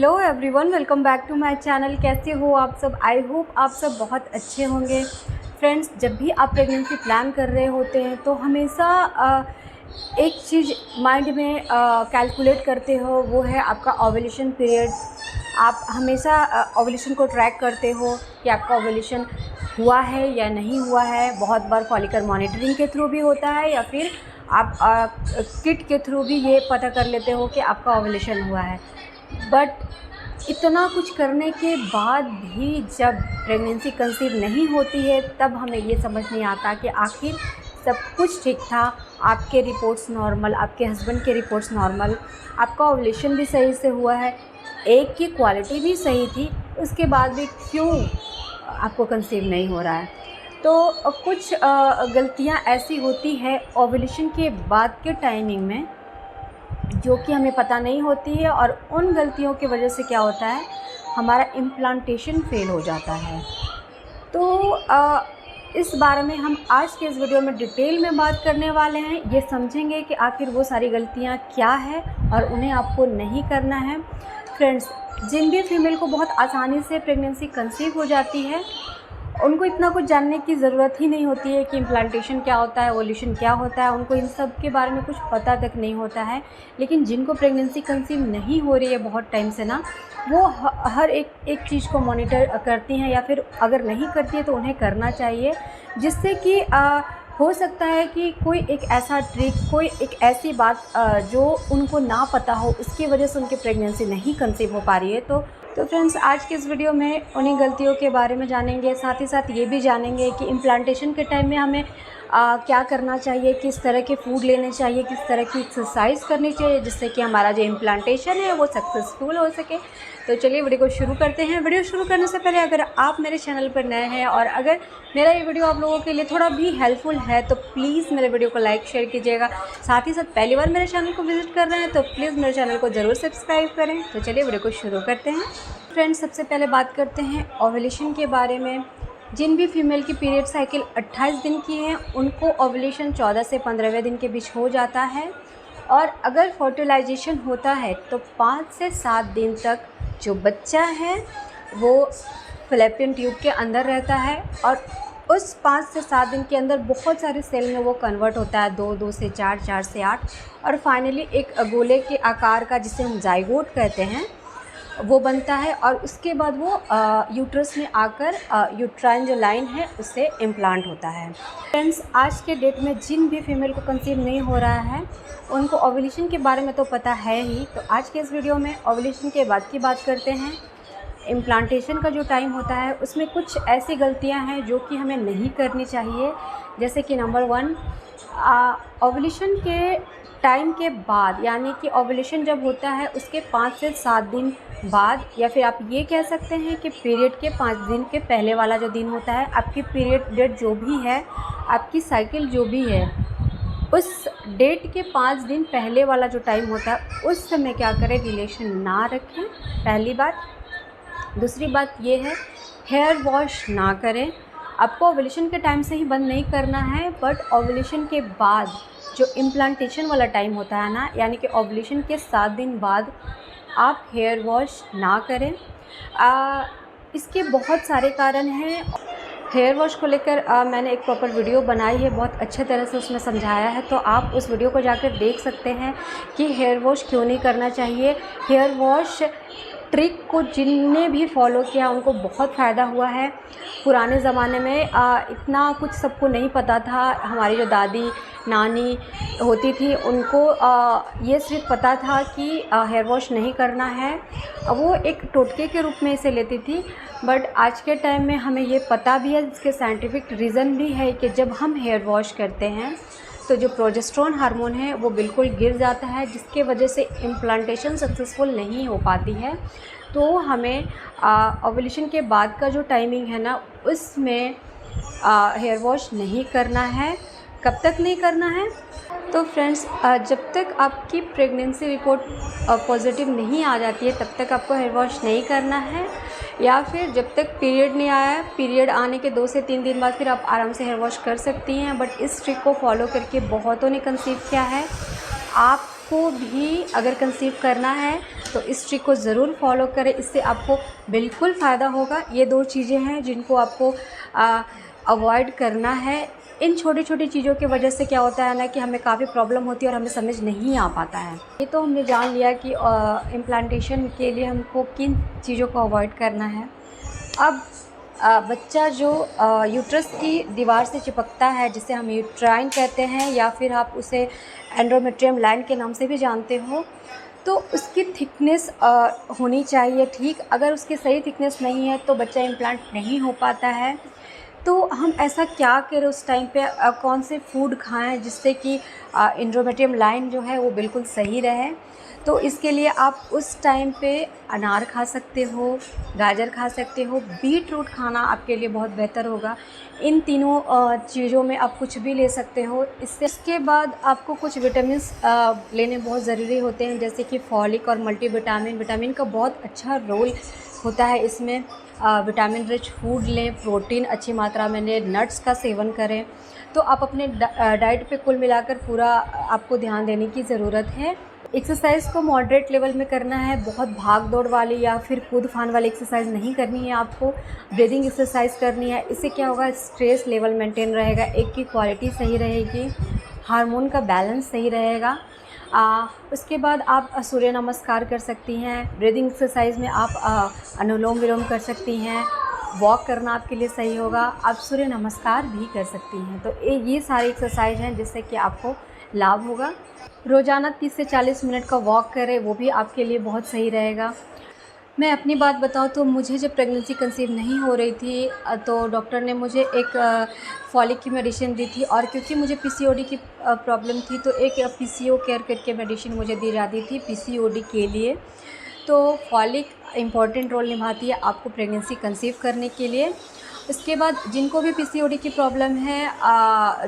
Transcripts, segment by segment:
Hello everyone, welcome back to my channel. कैसे हो आप सब? आई होप आप सब बहुत अच्छे होंगे। फ्रेंड्स, जब भी आप प्रेगनेंसी प्लान कर रहे होते हैं तो हमेशा एक चीज़ माइंड में कैलकुलेट करते हो, वो है आपका ओव्यूलेशन पीरियड। आप हमेशा ओव्यूलेशन को ट्रैक करते हो कि आपका ओव्यूलेशन हुआ है या नहीं हुआ है। बहुत बार फॉलिकल मॉनिटरिंग के थ्रू भी होता है या फिर आप किट के थ्रू भी ये पता कर लेते हो कि आपका ओव्यूलेशन हुआ है। बट इतना कुछ करने के बाद भी जब प्रेगनेंसी कंसीव नहीं होती है तब हमें ये समझ नहीं आता कि आखिर सब कुछ ठीक था, आपके रिपोर्ट्स नॉर्मल, आपके हस्बैंड के रिपोर्ट्स नॉर्मल, आपका ओव्यूलेशन भी सही से हुआ है, एग की क्वालिटी भी सही थी, उसके बाद भी क्यों आपको कंसीव नहीं हो रहा है। तो कुछ गलतियां ऐसी होती है ओव्यूलेशन के बाद के टाइमिंग में जो कि हमें पता नहीं होती है, और उन गलतियों की वजह से क्या होता है, हमारा इम्प्लांटेशन फेल हो जाता है। तो इस बारे में हम आज के इस वीडियो में डिटेल में बात करने वाले हैं। ये समझेंगे कि आखिर वो सारी गलतियां क्या है और उन्हें आपको नहीं करना है। फ्रेंड्स, जिन भी फीमेल को बहुत आसानी से प्रेगनेंसी कंसीव हो जाती है उनको इतना कुछ जानने की ज़रूरत ही नहीं होती है कि इम्प्लांटेशन क्या होता है, ओव्यूलेशन क्या होता है। उनको इन सब के बारे में कुछ पता तक नहीं होता है। लेकिन जिनको प्रेगनेंसी कंसीव नहीं हो रही है बहुत टाइम से ना, वो हर एक चीज़ को मॉनिटर करती हैं, या फिर अगर नहीं करती है तो उन्हें करना चाहिए, जिससे कि हो सकता है कि कोई एक ऐसा ट्रिक, कोई एक ऐसी बात जो उनको ना पता हो, उसकी वजह से उनकी प्रेगनेंसी नहीं कंसीव हो पा रही है। तो फ्रेंड्स, आज के इस वीडियो में उन्हीं गलतियों के बारे में जानेंगे। साथ ही साथ ये भी जानेंगे कि इम्प्लांटेशन के टाइम में हमें क्या करना चाहिए, किस तरह के फूड लेने चाहिए, किस तरह की एक्सरसाइज करनी चाहिए, जिससे कि हमारा जो इम्प्लांटेशन है वो सक्सेसफुल हो सके। तो चलिए वीडियो को शुरू करते हैं। वीडियो शुरू करने से पहले अगर आप मेरे चैनल पर नए हैं और अगर मेरा ये वीडियो आप लोगों के लिए थोड़ा भी हेल्पफुल है तो प्लीज़ मेरे वीडियो को लाइक शेयर कीजिएगा। साथ ही साथ पहली बार मेरे चैनल को विजिट कर रहे हैं तो प्लीज़ मेरे चैनल को ज़रूर सब्सक्राइब करें। तो चलिए वीडियो को शुरू करते हैं। फ्रेंड्स, सबसे पहले बात करते हैं ओव्यूलेशन के बारे में। जिन भी फीमेल की पीरियड साइकिल 28 दिन की है उनको ओव्यूलेशन 14 से 15वें दिन के बीच हो जाता है, और अगर फर्टिलाइजेशन होता है तो 5 से 7 दिन तक जो बच्चा है वो फैलोपियन ट्यूब के अंदर रहता है, और उस 5 से 7 दिन के अंदर बहुत सारे सेल में वो कन्वर्ट होता है, 2 से 4, 4 से 8, और फाइनली एक गोले के आकार का, जिसे हम जाइगोट कहते हैं, वो बनता है। और उसके बाद वो यूट्रस में आकर यूट्राइन जो लाइन है उससे इम्प्लांट होता है। फ्रेंड्स, आज के डेट में जिन भी फीमेल को कंसीव नहीं हो रहा है उनको ओव्यूलेशन के बारे में तो पता है ही। तो आज के इस वीडियो में ओव्यूलेशन के बाद की बात करते हैं। इम्प्लांटेशन का जो टाइम होता है उसमें कुछ ऐसी गलतियां हैं जो कि हमें नहीं करनी चाहिए। जैसे कि नंबर 1, ओव्यूलेशन के टाइम के बाद, यानी कि ओव्यूलेशन जब होता है उसके 5 से 7 दिन बाद, या फिर आप ये कह सकते हैं कि पीरियड के 5 दिन के पहले वाला जो दिन होता है, आपकी पीरियड डेट जो भी है, आपकी साइकिल जो भी है, उस डेट के 5 दिन पहले वाला जो टाइम होता है उस समय क्या करें, रिलेशन ना रखें, पहली बात। दूसरी बात ये है, हेयर वॉश ना करें। आपको ओव्यूलेशन के टाइम से ही बंद नहीं करना है, बट ओव्यूलेशन के बाद जो इम्प्लांटेशन वाला टाइम होता है ना, यानी कि ओव्यूलेशन के 7 दिन बाद आप हेयर वॉश ना करें। इसके बहुत सारे कारण हैं। हेयर वॉश को लेकर मैंने एक प्रॉपर वीडियो बनाई है, बहुत अच्छे तरह से उसमें समझाया है, तो आप उस वीडियो को जाकर देख सकते हैं कि हेयर वॉश क्यों नहीं करना चाहिए। हेयर वॉश ट्रिक को जिनने भी फॉलो किया उनको बहुत फ़ायदा हुआ है। पुराने ज़माने में इतना कुछ सबको नहीं पता था। हमारी जो दादी नानी होती थी उनको ये सिर्फ पता था कि हेयर वॉश नहीं करना है, वो एक टोटके के रूप में इसे लेती थी। बट आज के टाइम में हमें ये पता भी है, इसके साइंटिफिक रीज़न भी है कि जब हम हेयर वॉश करते हैं तो जो प्रोजेस्टेरोन हार्मोन है वो बिल्कुल गिर जाता है, जिसके वजह से इम्प्लांटेशन सक्सेसफुल नहीं हो पाती है। तो हमें ओव्यूलेशन के बाद का जो टाइमिंग है ना, उसमें हेयर वॉश नहीं करना है। कब तक नहीं करना है? तो फ्रेंड्स, जब तक आपकी प्रेगनेंसी रिपोर्ट पॉजिटिव नहीं आ जाती है तब तक आपको हेयर वॉश नहीं करना है, या फिर जब तक पीरियड नहीं आया है, पीरियड आने के 2 से 3 दिन बाद फिर आप आराम से हेयर वॉश कर सकती हैं। बट इस ट्रिक को फॉलो करके बहुतों ने कंसीव किया है। आप आपको भी अगर कंसीव करना है तो इस ट्रिक को ज़रूर फॉलो करें, इससे आपको बिल्कुल फ़ायदा होगा। ये 2 चीज़ें हैं जिनको आपको अवॉइड करना है। इन छोटी छोटी चीज़ों की वजह से क्या होता है ना कि हमें काफ़ी प्रॉब्लम होती है और हमें समझ नहीं आ पाता है। ये तो हमने जान लिया कि इम्प्लांटेशन के लिए हमको किन चीज़ों को अवॉइड करना है। अब बच्चा जो यूट्रस की दीवार से चिपकता है, जिसे हम यूट्राइन कहते हैं या फिर आप उसे एंडोमेट्रियम लाइन के नाम से भी जानते हो, तो उसकी थिकनेस होनी चाहिए ठीक। अगर उसकी सही थिकनेस नहीं है तो बच्चा इम्प्लांट नहीं हो पाता है। तो हम ऐसा क्या करें उस टाइम पे, कौन से फूड खाएं जिससे कि एंडोमेट्रियम लाइन जो है वो बिल्कुल सही रहे। तो इसके लिए आप उस टाइम पे अनार खा सकते हो, गाजर खा सकते हो, बीट रूट खाना आपके लिए बहुत बेहतर होगा। इन तीनों चीज़ों में आप कुछ भी ले सकते हो। इसके बाद आपको कुछ विटामिन्स लेने बहुत ज़रूरी होते हैं, जैसे कि फॉलिक और मल्टीविटामिन। विटामिन का बहुत अच्छा रोल होता है इसमें। विटामिन रिच फूड लें, प्रोटीन अच्छी मात्रा में लें, नट्स का सेवन करें। तो आप अपने डाइट पे कुल मिलाकर पूरा आपको ध्यान देने की ज़रूरत है। एक्सरसाइज को मॉडरेट लेवल में करना है, बहुत भाग दौड़ वाली या फिर कूद फान वाली एक्सरसाइज नहीं करनी है आपको। ब्रीदिंग एक्सरसाइज करनी है। इससे क्या होगा, स्ट्रेस लेवल मेंटेन रहेगा, एक की क्वालिटी सही रहेगी, हार्मोन का बैलेंस सही रहेगा। उसके बाद आप सूर्य नमस्कार कर सकती हैं। ब्रीदिंग एक्सरसाइज में आप अनुलोम विलोम कर सकती हैं। वॉक करना आपके लिए सही होगा। आप सूर्य नमस्कार भी कर सकती हैं। तो ये सारी एक्सरसाइज हैं जिससे कि आपको लाभ होगा। रोज़ाना 30 से 40 मिनट का वॉक करें, वो भी आपके लिए बहुत सही रहेगा। मैं अपनी बात बताऊँ तो मुझे जब प्रेगनेंसी कंसीव नहीं हो रही थी तो डॉक्टर ने मुझे एक फॉलिक की मेडिसिन दी थी, और क्योंकि मुझे पीसीओडी की प्रॉब्लम थी तो एक पीसीओ केयर करके मेडिसिन मुझे दी जाती थी पीसीओडी के लिए। तो फॉलिक इम्पॉर्टेंट रोल निभाती है आपको प्रेगनेंसी कंसीव करने के लिए। इसके बाद जिनको भी पीसीओडी की प्रॉब्लम है,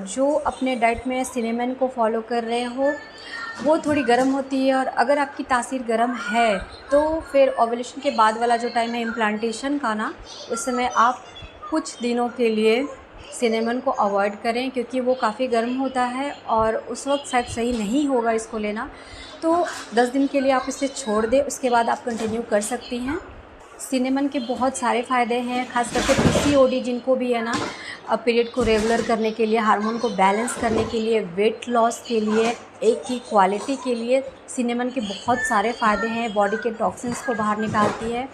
जो अपने डाइट में सिनेमन को फॉलो कर रहे हो, वो थोड़ी गर्म होती है, और अगर आपकी तासीर गर्म है तो फिर ओव्यूलेशन के बाद वाला जो टाइम है इम्प्लांटेशन का ना, उस समय आप कुछ दिनों के लिए सिनेमन को अवॉइड करें, क्योंकि वो काफ़ी गर्म होता है और उस वक्त शायद सही नहीं होगा इसको लेना। तो 10 दिन के लिए आप इसे छोड़ दें, उसके बाद आप कंटिन्यू कर सकती हैं। सिनेमन के बहुत सारे फ़ायदे हैं, ख़ास करके पीसीओडी जिनको भी है ना, पीरियड को रेगुलर करने के लिए, हार्मोन को बैलेंस करने के लिए, वेट लॉस के लिए, एक की क्वालिटी के लिए सिनेमन के बहुत सारे फ़ायदे हैं। बॉडी के टॉक्सिन्स को बाहर निकालती है।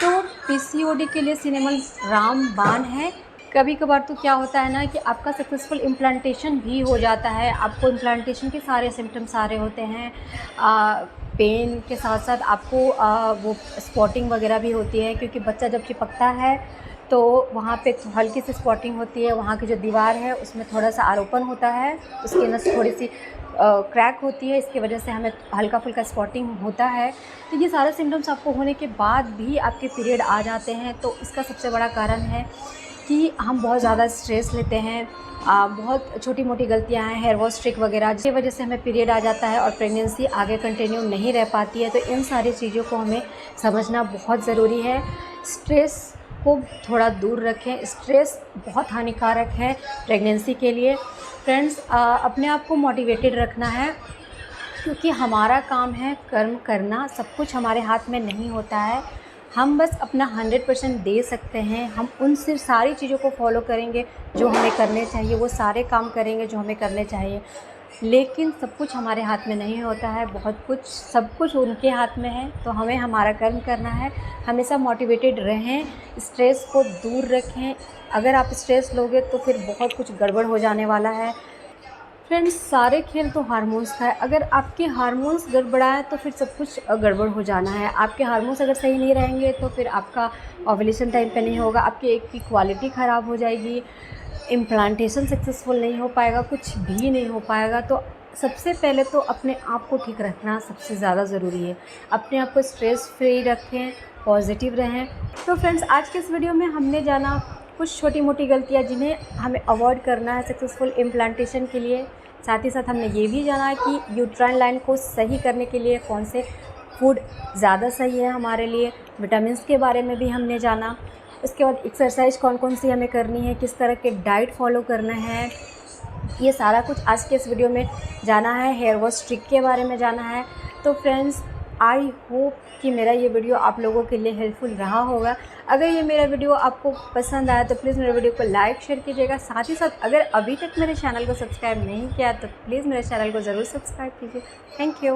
तो पीसीओडी के लिए सिनेमन रामबाण है। कभी कभार तो क्या होता है ना कि आपका सक्सेसफुल इम्प्लांटेशन भी हो जाता है, आपको इम्प्लांटेशन के सारे सिम्टम्स आ रहे होते हैं, पेन के साथ साथ आपको वो स्पॉटिंग वगैरह भी होती है, क्योंकि बच्चा जब चिपकता है तो वहाँ पे हल्की सी स्पॉटिंग होती है। वहाँ की जो दीवार है उसमें थोड़ा सा आरोपण होता है, उसकी नस थोड़ी सी क्रैक होती है, इसकी वजह से हमें हल्का फुल्का स्पॉटिंग होता है। तो ये सारे सिम्टम्स आपको होने के बाद भी आपके पीरियड आ जाते हैं, तो इसका सबसे बड़ा कारण है कि हम बहुत ज़्यादा स्ट्रेस लेते हैं, बहुत छोटी मोटी गलतियां हैं, हेयर वॉश ट्रिक वगैरह, जिसकी वजह से हमें पीरियड आ जाता है और प्रेगनेंसी आगे कंटिन्यू नहीं रह पाती है। तो इन सारी चीज़ों को हमें समझना बहुत ज़रूरी है। स्ट्रेस को थोड़ा दूर रखें, स्ट्रेस बहुत हानिकारक है प्रेगनेंसी के लिए। फ्रेंड्स, अपने आप को मोटिवेटेड रखना है, क्योंकि हमारा काम है कर्म करना, सब कुछ हमारे हाथ में नहीं होता है। हम बस अपना 100% दे सकते हैं। हम उन सिर्फ सारी चीज़ों को फॉलो करेंगे जो हमें करने चाहिए, वो सारे काम करेंगे जो हमें करने चाहिए, लेकिन सब कुछ हमारे हाथ में नहीं होता है। बहुत कुछ, सब कुछ उनके हाथ में है। तो हमें हमारा कर्म करना है। हमेशा मोटिवेटेड रहें, स्ट्रेस को दूर रखें। अगर आप स्ट्रेस लोगे तो फिर बहुत कुछ गड़बड़ हो जाने वाला है। फ्रेंड्स, सारे खेल तो हार्मोन्स का है। अगर आपके हार्मोन्स गड़बड़ाए तो फिर सब कुछ गड़बड़ हो जाना है। आपके हार्मोन्स अगर सही नहीं रहेंगे तो फिर आपका ओव्यूलेशन टाइम पे नहीं होगा, आपके एग की क्वालिटी ख़राब हो जाएगी, इम्प्लांटेशन सक्सेसफुल नहीं हो पाएगा, कुछ भी नहीं हो पाएगा। तो सबसे पहले तो अपने आप को ठीक रखना सबसे ज़्यादा ज़रूरी है। अपने आप को स्ट्रेस फ्री रखें, पॉजिटिव रहें। तो फ्रेंड्स, आज के इस वीडियो में हमने जाना कुछ छोटी मोटी गलतियाँ जिन्हें हमें अवॉइड करना है सक्सेसफुल इम्प्लांटेशन के लिए। साथ ही साथ हमने ये भी जाना कि यूट्राइन लाइन को सही करने के लिए कौन से फूड ज़्यादा सही है हमारे लिए। विटामिन्स के बारे में भी हमने जाना। उसके बाद एक्सरसाइज कौन कौन सी हमें करनी है, किस तरह के डाइट फॉलो करना है, ये सारा कुछ आज के इस वीडियो में जाना है, हेयर वॉश ट्रिक के बारे में जाना है। तो फ्रेंड्स आई होप कि मेरा ये वीडियो आप लोगों के लिए हेल्पफुल रहा होगा। अगर ये मेरा वीडियो आपको पसंद आया तो प्लीज़ मेरे वीडियो को लाइक शेयर कीजिएगा। साथ ही साथ अगर अभी तक मेरे चैनल को सब्सक्राइब नहीं किया तो प्लीज़ मेरे चैनल को ज़रूर सब्सक्राइब कीजिए। Thank you.